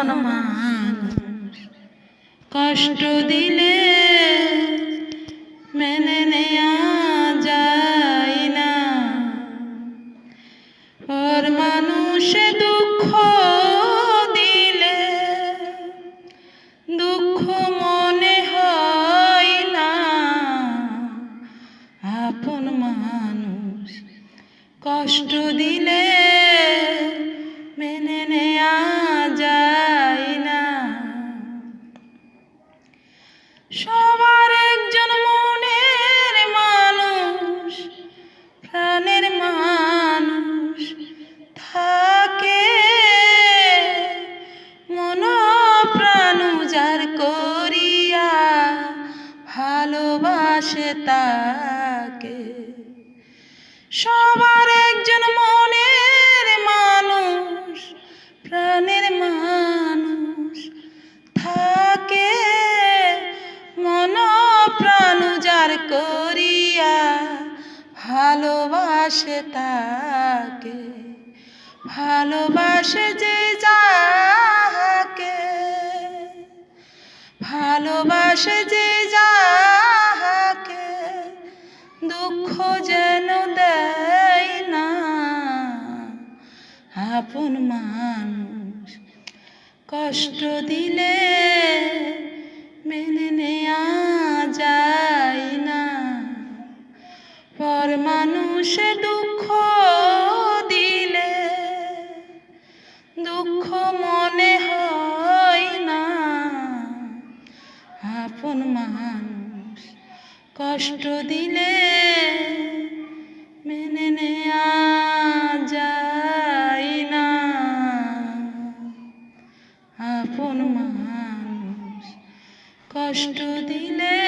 আপন মানুষ কষ্ট দিলে মেনে নেয়া যায় না। পর মানুষে দুঃখ দিলে দুঃখ মনে হয় না। আপন মানুষ কষ্ট দিলে মেনে নেয়া যায় না। সবার একজন মনের মানুষ, প্রাণের মানুষ থাকে, মন প্রাণ উজাড় করিয়া ভালোবাসে তাকে। সবার একজন মনের মানুষ, প্রাণের মানুষ থাকে, মন প্রাণ উজাড় করিয়া ভালোবাসে তাকে। ভালোবাসে যে যাহাকে, ভালোবাসে যে যাহাকে, দুঃখ যেন দেয় না। আপন মানুষ কষ্ট দিলে মেনে নেয়া যায় না। পর মানুষে দুঃখ দিলে দুঃখ মনে হয় না। আপন মানুষ কষ্ট দিলে মেনে নেয়া যায় না। আপন মানুষ কষ্ট দিলে